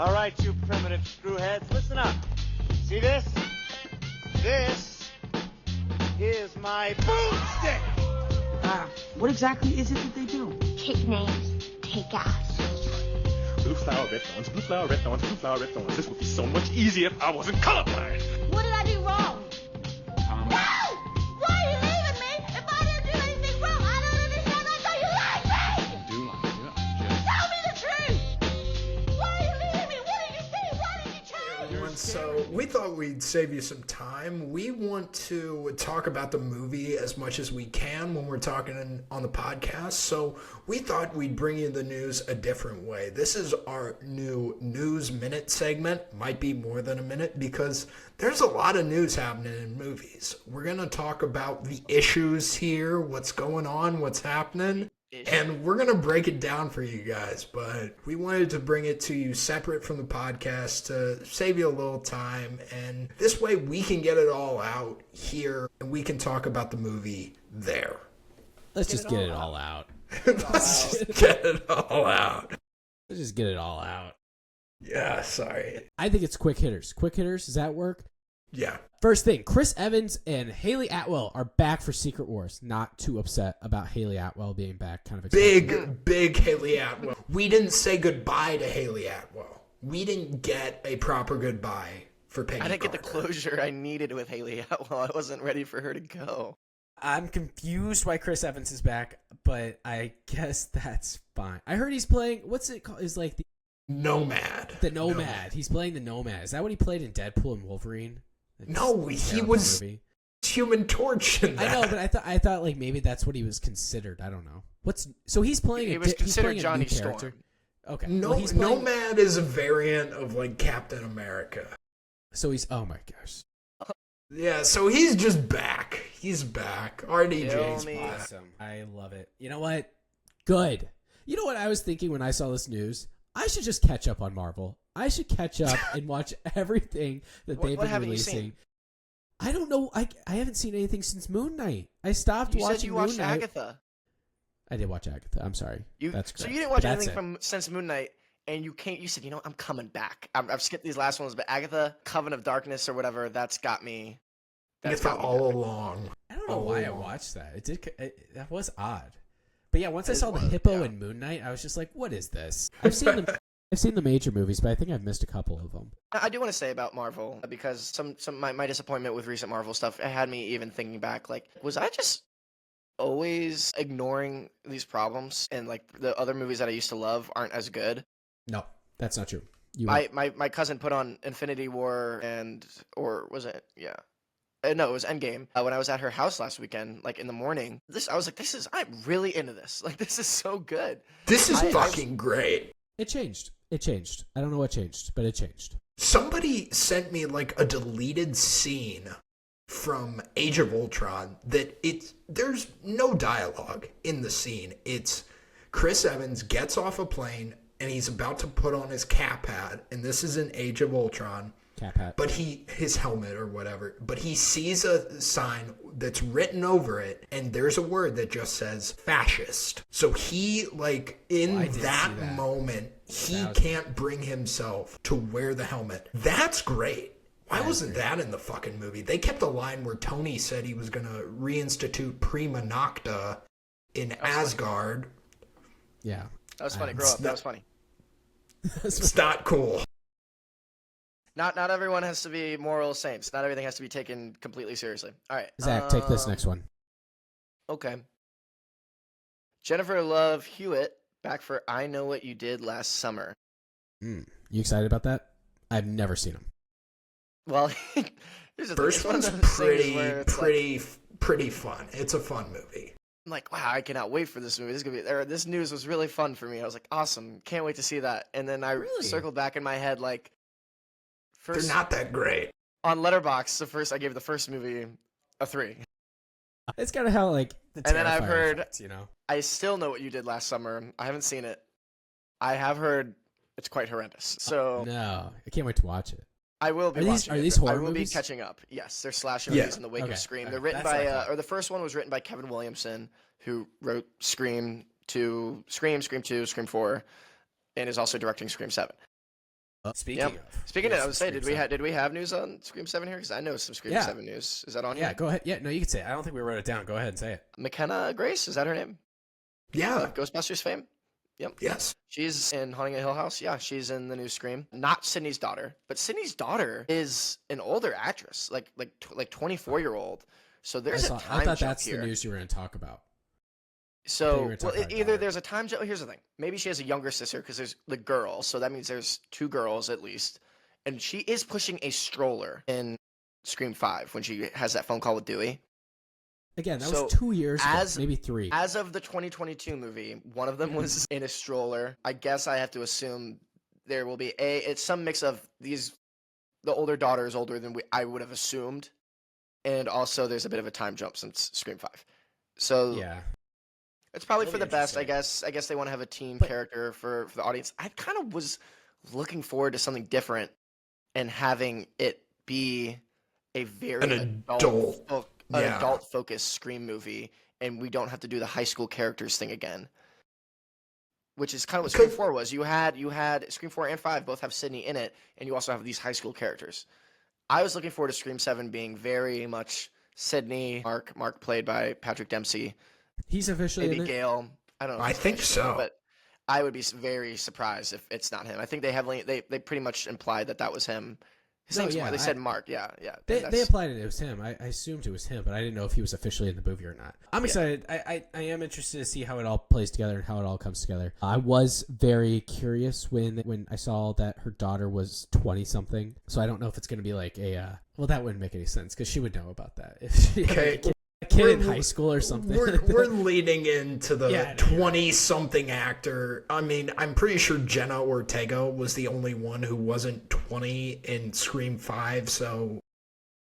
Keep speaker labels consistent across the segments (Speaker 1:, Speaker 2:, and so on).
Speaker 1: All right, you primitive screwheads, listen up. See this? This is my boomstick.
Speaker 2: What exactly is it that they do?
Speaker 3: Take names, take ass.
Speaker 4: Blue flower, red thorns, blue flower, red thorns, blue flower, red thorns. This would be so much easier if I wasn't colorblind.
Speaker 3: What did I do wrong? No! Why are you leaving me? If I didn't do anything wrong, I don't understand. I thought you liked me!
Speaker 4: Do like it.
Speaker 3: Tell me the truth! Why are you leaving me? What did you see? Why did you change?
Speaker 5: Everyone, so we thought we'd save you some time. We want to talk about the movie as much as we can when we're talking on the podcast. So we thought we'd bring you the news a different way. This is our new News Minute segment. Might be more than a minute because there's a lot of news happening in movies. We're going to talk about the issues here, what's going on, what's happening. And we're going to break it down for you guys, but we wanted to bring it to you separate from the podcast to save you a little time. And this way we can get it all out here and we can talk about the movie there.
Speaker 6: Let's just get it all out.
Speaker 5: Let's just get it all out.
Speaker 6: Let's just get it all out.
Speaker 5: Yeah, sorry.
Speaker 6: I think it's quick hitters. Quick hitters, does that work?
Speaker 5: Yeah.
Speaker 6: First thing, Chris Evans and Haley Atwell are back for Secret Wars. Not too upset about Haley Atwell being back. Kind of excited.
Speaker 5: Big Haley Atwell. We didn't say goodbye to Haley Atwell. We didn't get a proper goodbye for Peggy
Speaker 7: I didn't get the
Speaker 5: Carter.
Speaker 7: closure I needed with Haley Atwell. I wasn't ready for her to go.
Speaker 6: I'm confused why Chris Evans is back, but I guess that's fine. I heard he's playing, what's it called? Is like
Speaker 5: Nomad.
Speaker 6: the Nomad. He's playing the Nomad. Is that what he played in Deadpool and Wolverine?
Speaker 5: No, he was Human Torch in that.
Speaker 6: I know, but I thought like maybe that's what he was considered. I don't know. So he's playing.
Speaker 7: He was considered
Speaker 6: he's playing
Speaker 7: Johnny
Speaker 6: a new character.
Speaker 7: Storm.
Speaker 6: Okay.
Speaker 5: No,
Speaker 6: well, he's playing,
Speaker 5: Nomad is a variant of like Captain America.
Speaker 6: So he's. Oh my gosh.
Speaker 5: Yeah, so he's just back. He's back. RDJ's
Speaker 7: Kill me.
Speaker 5: back.
Speaker 6: Awesome. I love it. You know what? Good. You know what I was thinking when I saw this news? I should just catch up on Marvel. I should catch up and watch everything that they've
Speaker 7: What
Speaker 6: been
Speaker 7: haven't you
Speaker 6: releasing.
Speaker 7: seen?
Speaker 6: I don't know. I haven't seen anything since Moon Knight. I stopped
Speaker 7: You
Speaker 6: watching
Speaker 7: said you
Speaker 6: Moon
Speaker 7: watched
Speaker 6: Knight.
Speaker 7: Agatha.
Speaker 6: I did watch Agatha. I'm sorry. That's correct.
Speaker 7: So you didn't
Speaker 6: But
Speaker 7: watch
Speaker 6: that's
Speaker 7: anything
Speaker 6: it.
Speaker 7: from since Moon Knight, and you can't. You said, you know, I'm coming back. I've skipped these last ones, but Agatha, Coven of Darkness, or whatever, that's got me.
Speaker 5: It's all along.
Speaker 6: I don't know
Speaker 5: all
Speaker 6: why I
Speaker 5: along.
Speaker 6: watched that. That was odd. But yeah, once I
Speaker 5: It
Speaker 6: saw the
Speaker 5: was,
Speaker 6: Hippo
Speaker 5: yeah.
Speaker 6: and Moon Knight, I was just like, "What is this?" I've seen them. I've seen the major movies, but I think I've missed a couple of them.
Speaker 7: I do want to say about Marvel because my disappointment with recent Marvel stuff, it had me even thinking back. Like, was I just always ignoring these problems and like the other movies that I used to love aren't as good?
Speaker 6: No, that's not true. You
Speaker 7: My cousin put on Infinity War or was it? Yeah. No, it was Endgame. When I was at her house last weekend, like in the morning, I was like, I'm really into this. Like, this is so good.
Speaker 5: This is
Speaker 7: I-
Speaker 5: fucking great.
Speaker 6: It changed. It changed. I don't know what changed, but it changed.
Speaker 5: Somebody sent me like a deleted scene from Age of Ultron that there's no dialogue in the scene. It's Chris Evans gets off a plane and he's about to put on his cap hat, and this is in Age of Ultron.
Speaker 6: Cap hat.
Speaker 5: But his helmet or whatever, but he sees a sign that's written over it, and there's a word that just says fascist. So he, like, in
Speaker 6: I did see
Speaker 5: that
Speaker 6: that.
Speaker 5: moment, he
Speaker 6: That was-
Speaker 5: can't bring himself to wear the helmet. That's great. Why
Speaker 6: That is
Speaker 5: wasn't that in the fucking movie? They kept a line where Tony said he was going to reinstitute Prima Nocta in Asgard.
Speaker 6: Yeah.
Speaker 7: That was funny. Grow up. That was funny.
Speaker 5: It's not cool.
Speaker 7: Not everyone has to be moral saints. Not everything has to be taken completely seriously. All right.
Speaker 6: Zach, take this next one.
Speaker 7: Okay. Jennifer Love Hewitt back for I Know What You Did Last Summer.
Speaker 6: You excited about that? I've never seen them.
Speaker 7: Well, here's the
Speaker 5: First
Speaker 7: thing. It's one
Speaker 5: one's
Speaker 7: of those things where it's
Speaker 5: pretty fun. It's a fun movie.
Speaker 7: I'm like, wow, I cannot wait for this movie. This news was really fun for me. I was like, awesome, can't wait to see that. And then I
Speaker 6: Really?
Speaker 7: circled back in my head, like, first
Speaker 5: They're not that great.
Speaker 7: on Letterboxd, I gave the first movie a 3.
Speaker 6: It's kind of how like the
Speaker 7: And then I've
Speaker 6: Terrifier
Speaker 7: heard-
Speaker 6: effect, you know.
Speaker 7: I still Know What You Did Last Summer. I haven't seen it. I have heard it's quite horrendous. So
Speaker 6: No, I can't wait to watch it.
Speaker 7: I will be
Speaker 6: Are these-
Speaker 7: watching
Speaker 6: are
Speaker 7: it.
Speaker 6: these horror
Speaker 7: I will
Speaker 6: movies?
Speaker 7: be catching up. Yes, they're slasher
Speaker 5: Yeah.
Speaker 7: movies in the wake
Speaker 6: Okay,
Speaker 7: of Scream.
Speaker 6: okay,
Speaker 7: They're written
Speaker 6: that's what I
Speaker 7: by,
Speaker 6: thought.
Speaker 7: or the first one was written by Kevin Williamson, who wrote Scream 2, Scream 2, Scream 4, and is also directing Scream 7.
Speaker 6: Speaking
Speaker 7: Yep.
Speaker 6: of,
Speaker 7: Speaking of, I would say,
Speaker 6: Scream
Speaker 7: did we
Speaker 6: 7.
Speaker 7: did we have news on Scream 7 here? Because I know some Scream
Speaker 6: Yeah.
Speaker 7: 7 news. Is that on
Speaker 6: Yeah,
Speaker 7: here?
Speaker 6: go ahead. Yeah, no, you can say it. I don't think we wrote it down. Go ahead and say it.
Speaker 7: McKenna Grace, is that her name?
Speaker 5: Yeah.
Speaker 7: Of Ghostbusters fame? Yep.
Speaker 5: Yes.
Speaker 7: She's in Haunting a Hill House. Yeah, she's in the new Scream. Not Sydney's daughter, but Sydney's daughter is an older actress, like 24-year-old. So there's a
Speaker 6: I
Speaker 7: time
Speaker 6: thought
Speaker 7: jump
Speaker 6: that's
Speaker 7: here.
Speaker 6: the news you were going to talk about. you
Speaker 7: So
Speaker 6: were talking about
Speaker 7: either
Speaker 6: daughter.
Speaker 7: there's a time jump. Here's the thing. Maybe she has a younger sister because there's the girl. So that means there's 2 girls at least, and she is pushing a stroller in Scream 5 when she has that phone call with Dewey.
Speaker 6: Again, that
Speaker 7: So,
Speaker 6: was 2 years ago,
Speaker 7: as-
Speaker 6: maybe 3.
Speaker 7: As of the 2022 movie, one of them was in a stroller. I guess I have to assume there will be it's some mix of these. The older daughter is older than I would have assumed, and also there's a bit of a time jump since Scream 5. So
Speaker 6: Yeah.
Speaker 7: it's probably
Speaker 6: That'll
Speaker 7: for the
Speaker 6: be
Speaker 7: best.
Speaker 6: interesting.
Speaker 7: I guess they want to have a teen
Speaker 6: But-
Speaker 7: character for the audience. I kind of was looking forward to something different and having it be a very
Speaker 5: An adult. Yeah.
Speaker 7: adult focused Scream movie, and we don't have to do the high school characters thing again. Which is kind of what Scream
Speaker 5: Could-
Speaker 7: 4 was. You had Scream 4 and 5 both have Sydney in it, and you also have these high school characters. I was looking forward to Scream 7 being very much Sydney, Mark played by Patrick Dempsey,
Speaker 6: He's officially
Speaker 7: maybe
Speaker 6: in it.
Speaker 7: Gale. I don't know. if
Speaker 5: I
Speaker 7: he's
Speaker 5: think
Speaker 7: officially,
Speaker 5: so.
Speaker 7: but I would be very surprised if it's not him. I think they pretty much implied that was him. His
Speaker 6: No,
Speaker 7: name's
Speaker 6: yeah,
Speaker 7: Mark. They said Mark. Yeah.
Speaker 6: They
Speaker 7: That's-
Speaker 6: applied it was him. I assumed it was him, but I didn't know if he was officially in the movie or not. I'm excited. I am interested to see how it all plays together and how it all comes together. I was very curious when I saw that her daughter was 20 something. So I don't know if it's going to be like well, that wouldn't make any sense because she would know about that if she had
Speaker 5: Okay.
Speaker 6: a kid in
Speaker 5: We're-
Speaker 6: high school or something.
Speaker 5: We're leading into the
Speaker 6: Yeah, I know.
Speaker 5: 20-something actor. I mean, I'm pretty sure Jenna Ortega was the only one who wasn't 20 in Scream 5, so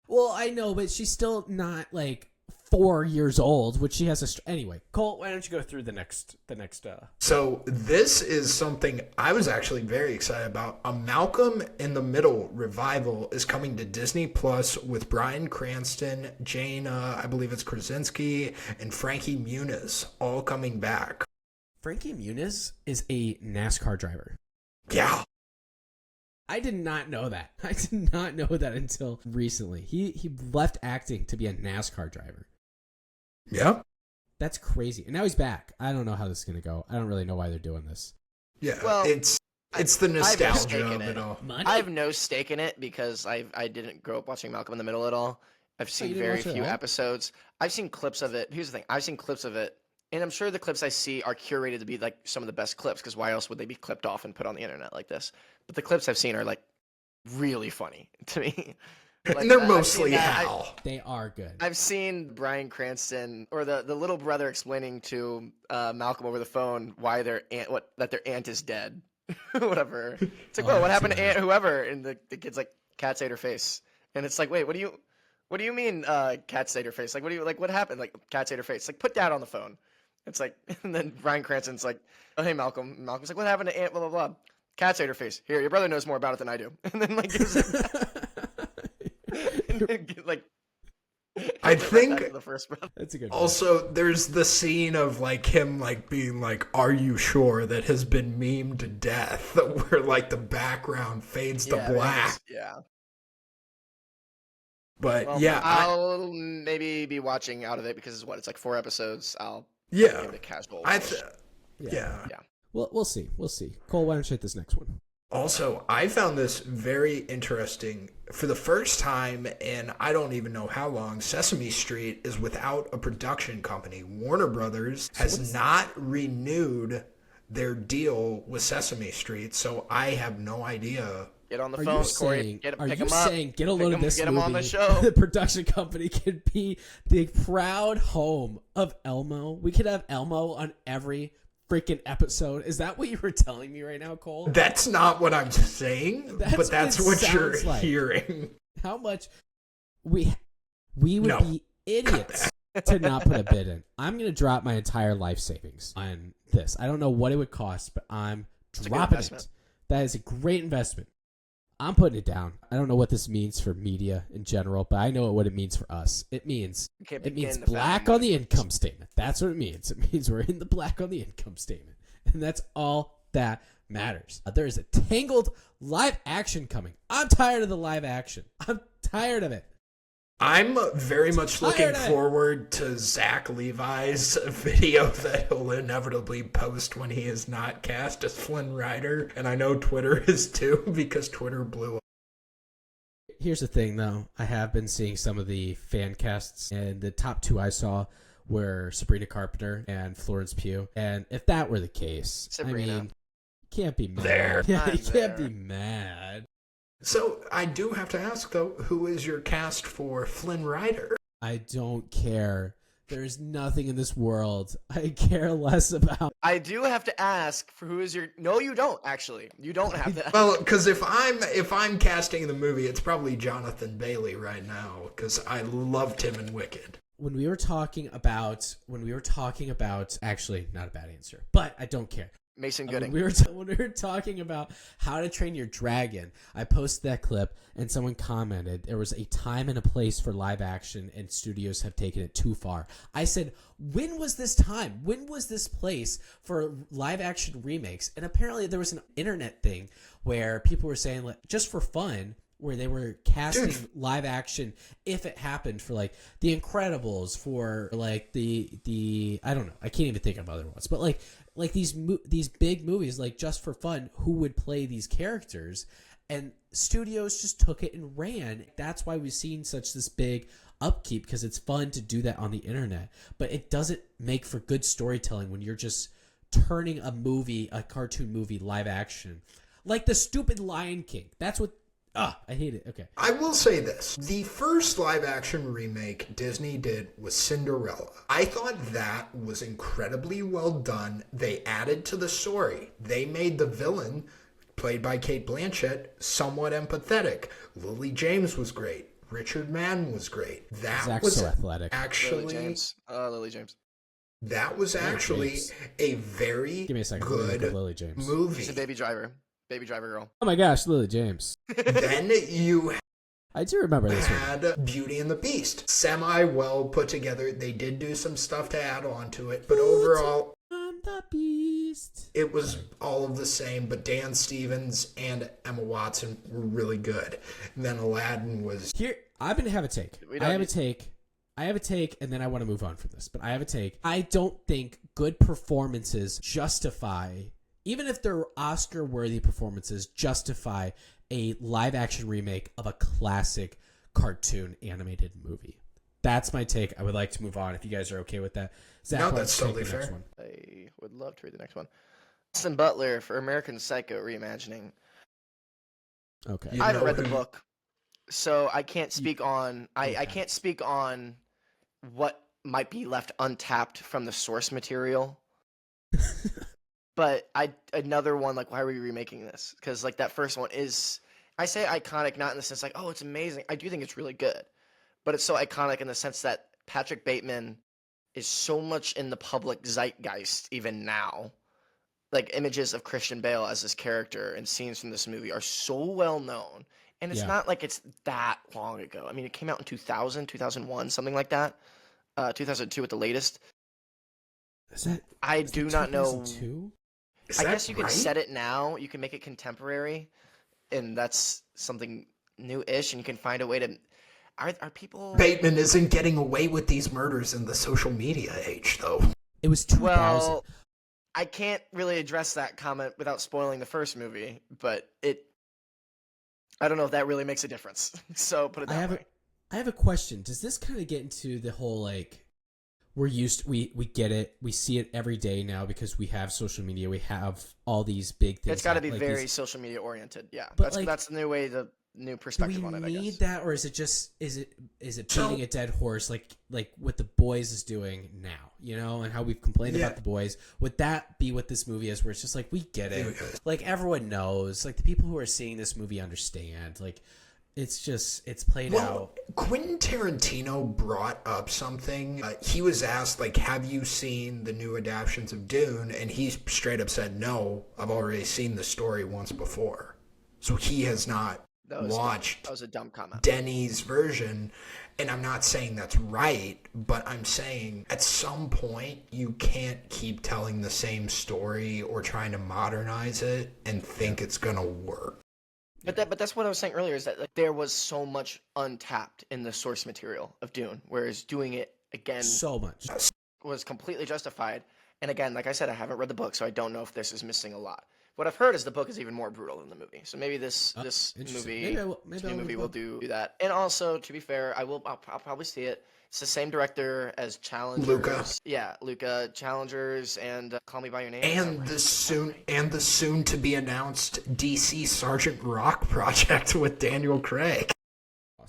Speaker 6: Well, I know, but she's still not like 4 years old, which she has anyway. Cole, why don't you go through the next
Speaker 5: So this is something I was actually very excited about. A Malcolm in the Middle revival is coming to Disney Plus with Bryan Cranston, Jane, I believe it's Krasinski, and Frankie Muniz all coming back.
Speaker 6: Frankie Muniz is a NASCAR driver.
Speaker 5: Yeah.
Speaker 6: I did not know that. I did not know that until recently. He left acting to be a NASCAR driver.
Speaker 5: Yeah.
Speaker 6: That's crazy. And now he's back. I don't know how this is going to go. I don't really know why they're doing this.
Speaker 5: Yeah.
Speaker 7: Well,
Speaker 5: it's the
Speaker 7: I have no
Speaker 5: nostalgia
Speaker 7: stake
Speaker 5: of
Speaker 7: in
Speaker 5: it all.
Speaker 6: Money?
Speaker 7: I have no stake in it because I didn't grow up watching Malcolm in the Middle at all. I've seen
Speaker 6: you didn't
Speaker 7: very
Speaker 6: watch it at
Speaker 7: few
Speaker 6: all?
Speaker 7: episodes. I've seen clips of it. Here's the thing. I've seen clips of it, and I'm sure the clips I see are curated to be like some of the best clips because why else would they be clipped off and put on the internet like this? But the clips I've seen are like really funny to me. Like,
Speaker 5: And they're
Speaker 7: I've seen
Speaker 5: mostly
Speaker 7: that.
Speaker 5: Hal.
Speaker 6: They are good.
Speaker 7: I've seen Bryan Cranston or the little brother explaining to Malcolm over the phone why their aunt is dead, whatever. It's like,
Speaker 6: Oh,
Speaker 7: whoa, what
Speaker 6: I've
Speaker 7: happened
Speaker 6: seen
Speaker 7: to
Speaker 6: that.
Speaker 7: Aunt whoever? And the kid's like, Cats ate her face, and it's like, wait, what do you mean Cats ate her face? Like, what happened? Like, Cats ate her face. Like, put Dad on the phone. It's like, and then Bryan Cranston's like, oh hey Malcolm. And Malcolm's like, what happened to Aunt? Blah blah blah. Cats ate her face. Here, your brother knows more about it than I do. And then like gives it and then, like.
Speaker 5: I
Speaker 7: gives it right back
Speaker 5: think
Speaker 7: to the first brother.
Speaker 6: That's a good one.
Speaker 5: also there's the scene of like him like being like, "Are you sure?" that has been memed to death, where like the background fades to
Speaker 7: Yeah,
Speaker 5: black.
Speaker 7: Yeah.
Speaker 5: But
Speaker 7: Well,
Speaker 5: yeah,
Speaker 7: I'll maybe be watching out of it because it's like 4 episodes. I'll
Speaker 5: yeah,
Speaker 7: give it a casual
Speaker 5: I
Speaker 7: watch.
Speaker 5: yeah.
Speaker 6: Well, we'll see. We'll see. Cole, why don't you hit this next one?
Speaker 5: Also, I found this very interesting. For the first time in I don't even know how long, Sesame Street is without a production company. Warner Brothers has not renewed their deal with Sesame Street, so I have no idea.
Speaker 7: Get on the
Speaker 6: Are
Speaker 7: phone,
Speaker 6: you
Speaker 7: Corey.
Speaker 6: saying?
Speaker 7: Pick
Speaker 6: Are you
Speaker 7: him up.
Speaker 6: saying? Get a
Speaker 7: Pick
Speaker 6: load of
Speaker 7: him-
Speaker 6: this
Speaker 7: get
Speaker 6: movie.
Speaker 7: him on the show.
Speaker 6: The production company could be the proud home of Elmo. We could have Elmo on every freaking episode. Is that what you were telling me right now, Cole?
Speaker 5: That's not what I'm saying,
Speaker 6: That's
Speaker 5: but that's
Speaker 6: what
Speaker 5: what
Speaker 6: it
Speaker 5: you're
Speaker 6: sounds like.
Speaker 5: hearing.
Speaker 6: How much we would
Speaker 5: No.
Speaker 6: be idiots to not put a bid in. I'm gonna drop my entire life savings on this. I don't know what it would cost, but I'm
Speaker 7: a good
Speaker 6: dropping it.
Speaker 7: investment.
Speaker 6: That is a great investment. I'm putting it down. I don't know what this means for media in general, but I know what it means for us. It means
Speaker 7: Can't
Speaker 6: it means
Speaker 7: begin to
Speaker 6: black
Speaker 7: fathom
Speaker 6: on the
Speaker 7: what it
Speaker 6: income statement. That's what it means. It means we're in the black on the income statement. And that's all that matters. There is a Tangled live action coming. I'm tired of the live action. I'm tired of it.
Speaker 5: I'm very much looking forward to Zach Levi's video that he'll inevitably post when he is not cast as Flynn Rider. And I know Twitter is too, because Twitter blew up.
Speaker 6: Here's the thing, though. I have been seeing some of the fan casts, and the top two I saw were Sabrina Carpenter and Florence Pugh. And if that were the case,
Speaker 7: Sabrina.
Speaker 6: I mean, you can't be mad.
Speaker 5: There.
Speaker 6: Yeah,
Speaker 7: I'm
Speaker 6: you can't
Speaker 7: there.
Speaker 6: be mad.
Speaker 5: So I do have to ask, though, who is your cast for Flynn Rider?
Speaker 6: I don't care. There's nothing in this world I care less about.
Speaker 7: I do have to ask for who is your. No, you don't actually. You don't have to.
Speaker 5: Well, because if I'm casting the movie, it's probably Jonathan Bailey right now, because I loved him in Wicked.
Speaker 6: When we were talking about, actually, not a bad answer, but I don't care.
Speaker 7: Mason
Speaker 6: When
Speaker 7: Gooding.
Speaker 6: when we were talking about How to Train Your Dragon, I posted that clip and someone commented there was a time and a place for live action and studios have taken it too far. I said, when was this time? When was this place for live action remakes? And apparently there was an internet thing where people were saying, like, just for fun, where they were casting live action if it happened for like The Incredibles, for like the I don't know, I can't even think of other ones, but like these big movies, like just for fun, who would play these characters, and studios just took it and ran. That's why we've seen such this big upkeep, because it's fun to do that on the internet, but it doesn't make for good storytelling when you're just turning a cartoon movie live action, like the stupid Lion King. That's what. I hate it. Okay.
Speaker 5: I will say this. The first live-action remake Disney did was Cinderella. I thought that was incredibly well done. They added to the story. They made the villain, played by Cate Blanchett, somewhat empathetic. Lily James was great. Richard Madden was great. That
Speaker 6: Zach's
Speaker 5: was
Speaker 6: so athletic.
Speaker 5: actually...
Speaker 7: Lily James. Lily James.
Speaker 5: That was actually a very
Speaker 6: Give me a second.
Speaker 5: good
Speaker 6: Lily James.
Speaker 5: movie.
Speaker 7: She's a baby driver. Baby driver girl.
Speaker 6: Oh my gosh, Lily James.
Speaker 5: Then you
Speaker 6: I do remember this one.
Speaker 5: had Beauty and the Beast. Semi well put together. They did do some stuff to add on to it, but overall,
Speaker 6: I'm the Beast.
Speaker 5: it was all of the same. But Dan Stevens and Emma Watson were really good. And then Aladdin was...
Speaker 6: Here, I'm gonna have a take.
Speaker 7: We
Speaker 6: I
Speaker 7: don't
Speaker 6: have a
Speaker 7: need-
Speaker 6: take. I have a take, and then I want to move on from this. But I have a take. I don't think good performances justify, even if they're Oscar-worthy performances, justify a live-action remake of a classic cartoon animated movie. That's my take. I would like to move on if you guys are okay with that. Zach,
Speaker 5: No,
Speaker 6: why don't
Speaker 5: that's
Speaker 6: you take
Speaker 5: totally
Speaker 6: the next
Speaker 5: fair.
Speaker 6: one?
Speaker 7: I would love to read the next one. Austin Butler for American Psycho reimagining.
Speaker 6: Okay.
Speaker 5: You
Speaker 7: I haven't
Speaker 5: know
Speaker 7: read the
Speaker 5: who-
Speaker 7: book, so I can't speak on. I can't speak on what might be left untapped from the source material. But another one, like, why are we remaking this? Because like that first one is, I say iconic not in the sense like, oh, it's amazing. I do think it's really good, but it's so iconic in the sense that Patrick Bateman is so much in the public zeitgeist even now. Like images of Christian Bale as this character and scenes from this movie are so well known. And it's
Speaker 6: Yeah.
Speaker 7: not like it's that long ago. I mean, it came out in 2000, 2001, something like that. 2002 at the latest.
Speaker 6: Is that?
Speaker 7: I
Speaker 6: is
Speaker 7: do
Speaker 6: that
Speaker 7: not know.
Speaker 6: 2002?
Speaker 5: Is
Speaker 7: I
Speaker 5: that
Speaker 7: guess you can
Speaker 5: right?
Speaker 7: set it now. You can make it contemporary, and that's something new-ish. And you can find a way to. Are people?
Speaker 5: Bateman isn't getting away with these murders in the social media age, though.
Speaker 6: It was 2000.
Speaker 7: Well, I can't really address that comment without spoiling the first movie, but I don't know if that really makes a difference. So put it that way.
Speaker 6: I have a question. Does this kind of get into the whole like we get it, we see it every day now because we have social media, we have all these big things.
Speaker 7: It's got to be
Speaker 6: like
Speaker 7: very
Speaker 6: these-
Speaker 7: social media oriented. Yeah,
Speaker 6: But,
Speaker 7: that's the new way, the new
Speaker 6: do
Speaker 7: perspective
Speaker 6: we
Speaker 7: on it. I
Speaker 6: need
Speaker 7: guess.
Speaker 6: that, or is it just is it
Speaker 5: So-
Speaker 6: beating a dead horse like what the boys is doing now, you know, and how we've complained
Speaker 5: Yeah.
Speaker 6: about the boys? Would that be what this movie is, where it's just like we get it,
Speaker 5: Okay.
Speaker 6: like everyone knows, like the people who are seeing this movie understand, like it's played
Speaker 5: Well,
Speaker 6: out.
Speaker 5: Quentin Tarantino brought up something. He was asked, like, have you seen the new adaptations of Dune? And he straight up said, no, I've already seen the story once before. So he has not watched
Speaker 7: That was a dumb comment.
Speaker 5: Denny's version, and I'm not saying that's right, but I'm saying at some point you can't keep telling the same story or trying to modernize it and think it's gonna work.
Speaker 7: But that's what I was saying earlier, is that like, there was so much untapped in the source material of Dune, whereas doing it again
Speaker 6: So much.
Speaker 7: was completely justified. And again, like I said, I haven't read the book, so I don't know if this is missing a lot. What I've heard is the book is even more brutal than the movie. So maybe this
Speaker 6: Interesting.
Speaker 7: movie,
Speaker 6: Maybe I'll
Speaker 7: movie
Speaker 6: read
Speaker 7: will
Speaker 6: the
Speaker 7: do that. And also, to be fair, I'll probably see it. It's the same director as Challengers.
Speaker 5: Luca.
Speaker 7: Yeah, Luca, Challengers, and Call Me by Your Name.
Speaker 5: And the soon to be announced DC Sergeant Rock project with Daniel Craig.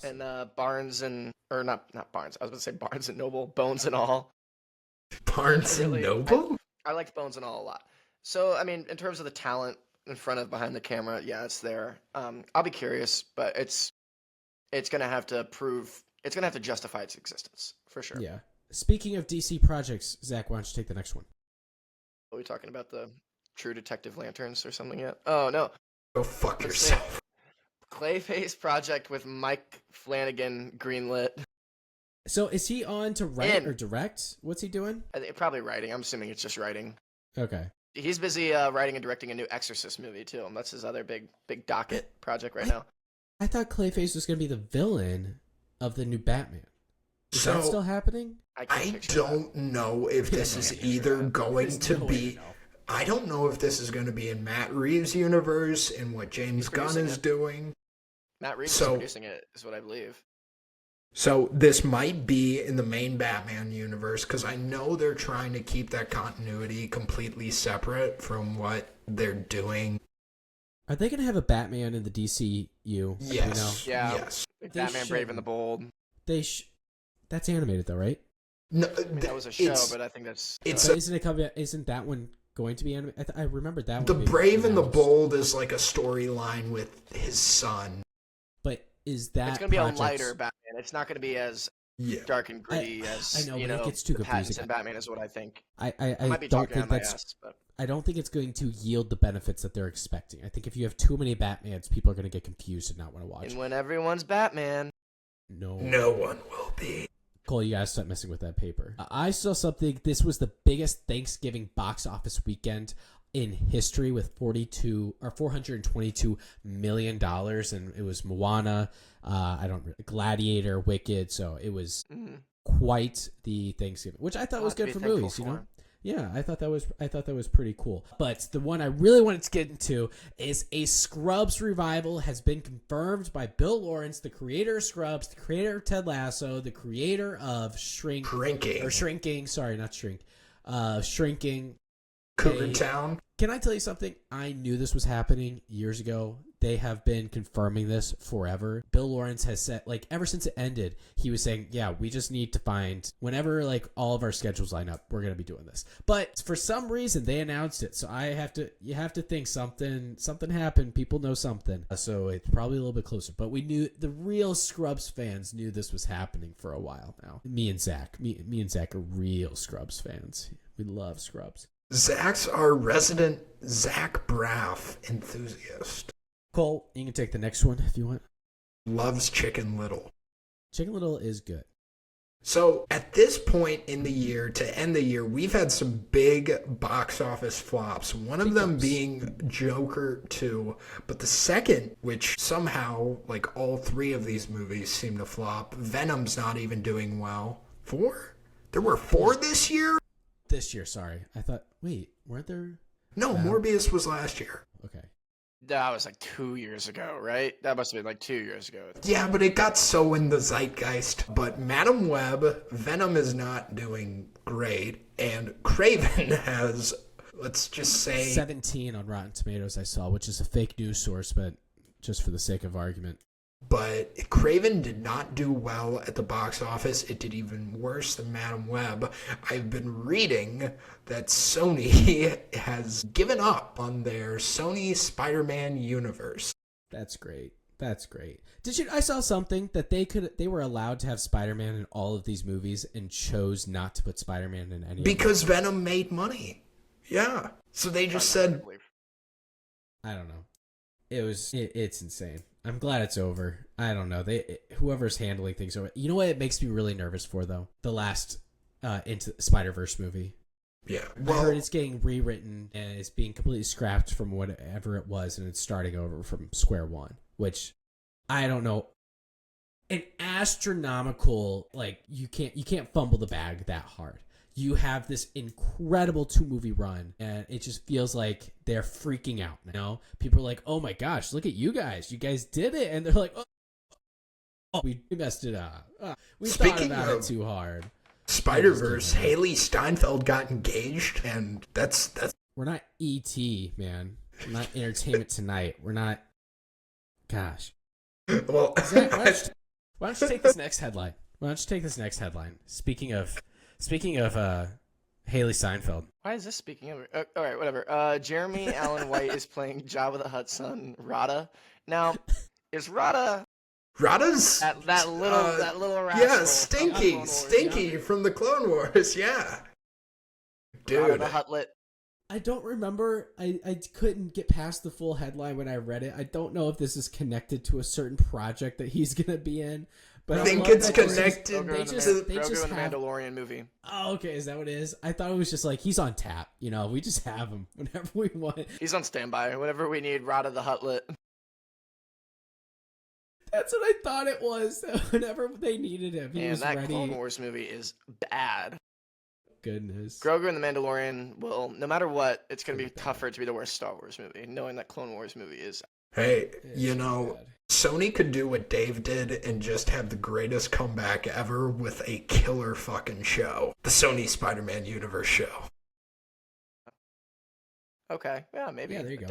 Speaker 7: And Barnes and or not Barnes. I was going to say Barnes and Noble, Bones and All.
Speaker 5: Barnes and Noble?
Speaker 7: I liked Bones and All a lot. So I mean, in terms of the talent in front of behind the camera, yeah, it's there. I'll be curious, but it's gonna have to justify its existence for sure.
Speaker 6: Yeah. Speaking of DC projects, Zach, why don't you take the next one?
Speaker 7: Are we talking about the True Detective Lanterns or something yet? Oh no,
Speaker 5: Go fuck yourself.
Speaker 7: Clayface project with Mike Flanagan greenlit.
Speaker 6: So is he on to write
Speaker 7: And-
Speaker 6: or direct? What's he doing?
Speaker 7: I think probably writing. I'm assuming it's just writing.
Speaker 6: Okay.
Speaker 7: He's busy writing and directing a new Exorcist movie too. That's his other big docket project right now.
Speaker 6: I thought Clayface was going to be the villain of the new Batman. Is
Speaker 5: So-
Speaker 6: that still happening?
Speaker 7: can't
Speaker 5: I
Speaker 7: picture
Speaker 5: don't know if this is either going to be. I don't know if this is going to be in Matt Reeves' universe and what James Gunn
Speaker 7: producing
Speaker 5: is
Speaker 7: it.
Speaker 5: doing.
Speaker 7: that. Matt Reeves is
Speaker 5: So-
Speaker 7: producing it, is what I believe.
Speaker 5: So this might be in the main Batman universe because I know they're trying to keep that continuity completely separate from what they're doing.
Speaker 6: Are they going to have a Batman in the DCU?
Speaker 5: Yes.
Speaker 7: Yeah.
Speaker 5: Yes.
Speaker 7: Like
Speaker 6: They
Speaker 7: Batman Brave and
Speaker 6: shouldn't.
Speaker 7: the Bold.
Speaker 6: That's animated though, right?
Speaker 5: No,
Speaker 7: I mean, that was a show, but I think that's
Speaker 5: it's
Speaker 6: But isn't that one going to be animated? I remember that
Speaker 5: the
Speaker 6: one. being
Speaker 5: Brave and the
Speaker 6: announced.
Speaker 5: Bold is like a storyline with his son.
Speaker 6: But is that
Speaker 7: it's going to be
Speaker 6: project-
Speaker 7: a lighter Batman. It's not going to be as
Speaker 5: Yeah.
Speaker 7: dark and gritty as
Speaker 6: I know,
Speaker 7: you
Speaker 6: but it
Speaker 7: know
Speaker 6: gets too
Speaker 7: the
Speaker 6: confusing.
Speaker 7: Pattinson Batman is what I think.
Speaker 6: I
Speaker 7: might be
Speaker 6: don't
Speaker 7: talking out
Speaker 6: think
Speaker 7: my
Speaker 6: that's.
Speaker 7: ass, but
Speaker 6: I don't think it's going to yield the benefits that they're expecting. I think if you have too many Batmans, people are going to get confused and not want to watch.
Speaker 7: and when everyone's Batman,
Speaker 6: No.
Speaker 5: No one will be.
Speaker 6: Cole, you gotta stop messing with that paper. I saw something. This was the biggest Thanksgiving box office weekend in history with $422 million, and it was Moana, Gladiator, Wicked. So it was quite the Thanksgiving, which I thought was good for movies. You know. Yeah, I thought that was pretty cool. But the one I really wanted to get into is a Scrubs revival has been confirmed by Bill Lawrence, the creator of Scrubs, the creator of Ted Lasso, the creator of Shrinking. Sorry, not Shrink. Shrinking.
Speaker 5: Cougar Town.
Speaker 6: Can I tell you something? I knew this was happening years ago. They have been confirming this forever. Bill Lawrence has said, like, ever since it ended, he was saying, yeah, we just need to find, whenever, like, all of our schedules line up, we're going to be doing this. But for some reason, they announced it. So you have to think something happened. People know something. So it's probably a little bit closer. But we knew, the real Scrubs fans knew this was happening for a while now. Me and Zach are real Scrubs fans. We love Scrubs.
Speaker 5: Zach's our resident Zach Braff enthusiast.
Speaker 6: Cole, you can take the next one if you want.
Speaker 5: Loves Chicken Little.
Speaker 6: Chicken Little is good.
Speaker 5: So at this point in the year, to end the year, we've had some big box office flops. One of them being Joker 2, but the second, which somehow, like all three of these movies seem to flop, Venom's not even doing well. 4? There were 4 this year?
Speaker 6: This year, sorry. I thought, wait, weren't there?
Speaker 5: No, Morbius was last year.
Speaker 6: Okay.
Speaker 7: that was like 2 years ago, right? That must have been like 2 years ago.
Speaker 5: Yeah, but it got so in the zeitgeist. But Madam Web, Venom is not doing great, and Craven has, let's just say...
Speaker 6: 17 on Rotten Tomatoes I saw, which is a fake news source, but just for the sake of argument.
Speaker 5: But Craven did not do well at the box office. It did even worse than Madam Web. I've been reading that Sony has given up on their Sony Spider-Man universe.
Speaker 6: That's great. That's great. I saw something that they were allowed to have Spider-Man in all of these movies and chose not to put Spider-Man in any
Speaker 5: Because Venom made money. Yeah. So they just said...
Speaker 6: I don't know. It's insane. I'm glad it's over. I don't know. Whoever's handling things over. You know what it makes me really nervous for though? The last Into the Spider-Verse movie.
Speaker 5: Yeah.
Speaker 6: I heard it's getting rewritten and it's being completely scrapped from whatever it was, and it's starting over from square one, which I don't know. An astronomical, like, you can't fumble the bag that hard. You have this incredible 2-movie run, and it just feels like they're freaking out. You know, people are like, "Oh my gosh, look at you guys! You guys did it!" And they're like, "Oh, we messed it up. We thought about it too hard."
Speaker 5: Spider-Verse, Haley Steinfeld got engaged, and that's.
Speaker 6: We're not E.T., man. We're not Entertainment Tonight. We're not. Gosh.
Speaker 5: Well,
Speaker 6: Why don't you take this next headline? Speaking of Haley Steinfeld.
Speaker 7: Why is this speaking of? All right, whatever. Jeremy Allen White is playing Jabba the Hutt's son, Rada. Now, is Rada's that little rascal?
Speaker 5: Yeah, Stinky from the Clone Wars. Yeah, dude.
Speaker 7: Rada the Huttlet.
Speaker 6: I don't remember. I couldn't get past the full headline when I read it. I don't know if this is connected to a certain project that he's gonna be in. But
Speaker 5: I think it's connected
Speaker 7: to the Mandalorian movie.
Speaker 6: Oh, okay, is that what it is? I thought it was just like he's on tap. You know, we just have him whenever we want.
Speaker 7: He's on standby whenever we need Rada the Huttlet.
Speaker 6: That's what I thought it was. Whenever they needed him, he was
Speaker 7: that
Speaker 6: ready.
Speaker 7: Clone Wars movie is bad.
Speaker 6: Goodness.
Speaker 7: Grogu and the Mandalorian will, no matter what, it's going to be tougher to be the worst Star Wars movie, knowing that Clone Wars movie is.
Speaker 5: Hey, Sony could do what Dave did and just have the greatest comeback ever with a killer fucking show. The Sony Spider-Man Universe show.
Speaker 7: Okay, yeah, maybe.
Speaker 6: Yeah, there you go.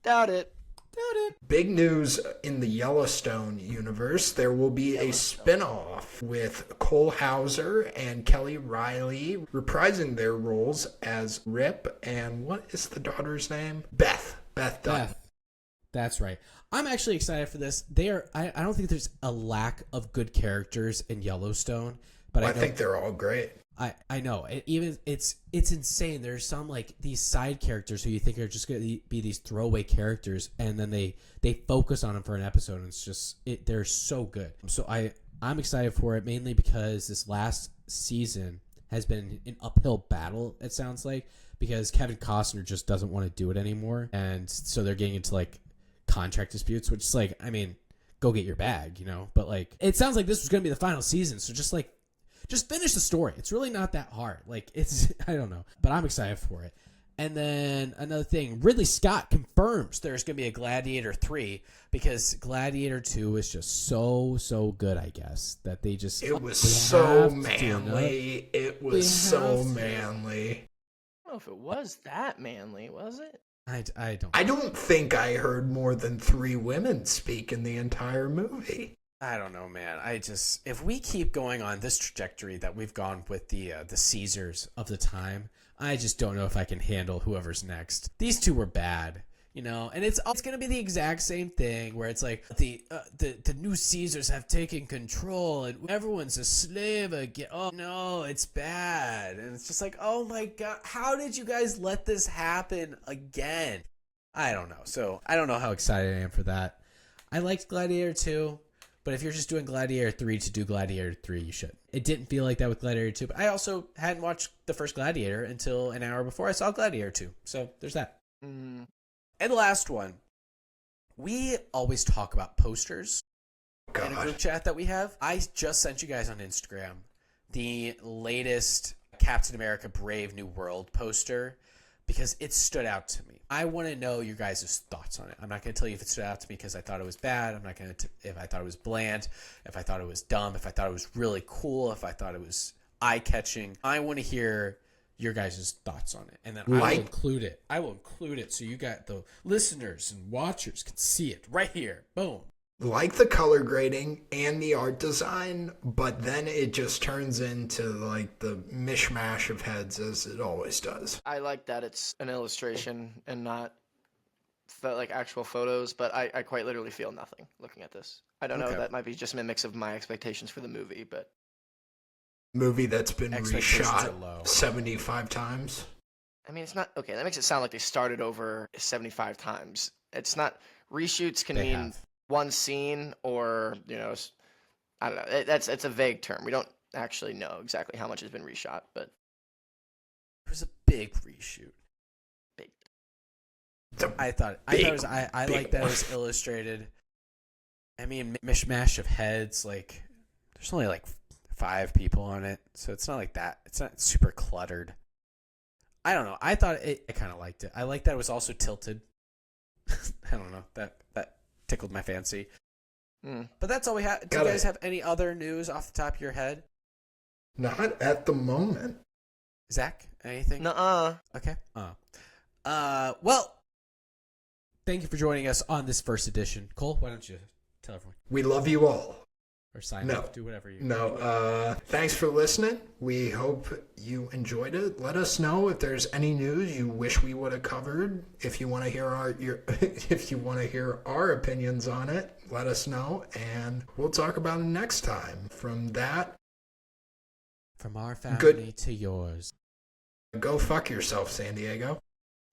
Speaker 7: Doubt it.
Speaker 5: Big news in the Yellowstone universe. There will be a spin-off with Cole Hauser and Kelly Riley reprising their roles as Rip and what is the daughter's name? Beth Dunn.
Speaker 6: That's right. I'm actually excited for this. I don't think there's a lack of good characters in Yellowstone, but I
Speaker 5: think they're all great.
Speaker 6: I know. It's insane. There's some like these side characters who you think are just going to be these throwaway characters, and then they focus on them for an episode, and it's just they're so good. So I'm excited for it, mainly because this last season has been an uphill battle, it sounds like, because Kevin Costner just doesn't want to do it anymore, and so they're getting into like contract disputes, which is like, I mean, go get your bag, you know. But like, it sounds like this was going to be the final season, so just finish the story. It's really not that hard. Like, it's, I don't know. But I'm excited for it. And then another thing, Ridley Scott confirms there's going to be a Gladiator 3 because Gladiator 2 is just so good, I guess, that they just...
Speaker 5: It was so manly. It was so manly.
Speaker 7: I don't know if it was that manly, was it?
Speaker 6: I
Speaker 5: don't think I heard more than 3 women speak in the entire movie.
Speaker 6: I don't know, man. If we keep going on this trajectory that we've gone with the Caesars of the time, I just don't know if I can handle whoever's next. These two were bad, you know, and it's going to be the exact same thing where it's like the new Caesars have taken control and everyone's a slave again. Oh no, it's bad. And it's just like, oh my God, how did you guys let this happen again? I don't know. So I don't know how excited I am for that. I liked Gladiator 2. But if you're just doing Gladiator 3 to do Gladiator 3, you should. It didn't feel like that with Gladiator 2, but I also hadn't watched the first Gladiator until an hour before I saw Gladiator 2. So there's that. And the last one. We always talk about posters in a group chat that we have. I just sent you guys on Instagram the latest Captain America Brave New World poster because it stood out to me. I want to know your guys' thoughts on it. I'm not going to tell you if it stood out to me because I thought it was bad. I'm not going to if I thought it was bland, if I thought it was dumb, if I thought it was really cool, if I thought it was eye-catching. I want to hear your guys' thoughts on it, and then I will include it. I will include it so you got the listeners and watchers can see it right here. Boom.
Speaker 5: Like the color grading and the art design, but then it just turns into like the mishmash of heads as it always does.
Speaker 7: I like that it's an illustration and not like actual photos, but I quite literally feel nothing looking at this. I don't know, that might be just mimics of my expectations for the movie, but...
Speaker 5: Movie that's been reshot 75 times?
Speaker 7: I mean, it's not... Okay, that makes it sound like they started over 75 times. It's not reshoots can
Speaker 6: They
Speaker 7: mean
Speaker 6: have.
Speaker 7: one scene or, I don't know. It's a vague term. We don't actually know exactly how much has been reshot, but
Speaker 6: It was a big reshoot.
Speaker 7: big.
Speaker 6: I thought it was. I
Speaker 5: big
Speaker 6: like that it
Speaker 5: one.
Speaker 6: was illustrated. I mean, mishmash of heads. Like, there's only like 5 people on it, so it's not like that. It's not super cluttered. I don't know. I thought I kind of liked it. I like that it was also tilted. I don't know. That tickled my fancy. But that's all we have. Do you guys have any other news off the top of your head?
Speaker 5: Not at the moment.
Speaker 6: Zach, anything?
Speaker 7: Nuh-uh.
Speaker 6: Okay. Well, thank you for joining us on this first edition. Cole, why don't you tell everyone?
Speaker 5: We love you all.
Speaker 6: Or sign
Speaker 5: No.
Speaker 6: off. Do whatever you
Speaker 5: Thanks for listening. We hope you enjoyed it. Let us know if there's any news you wish we would have covered. If you want to hear if you want to hear our opinions on it, let us know, and we'll talk about it next time. From
Speaker 6: From our family
Speaker 5: Good.
Speaker 6: to yours.
Speaker 5: go fuck yourself, San Diego.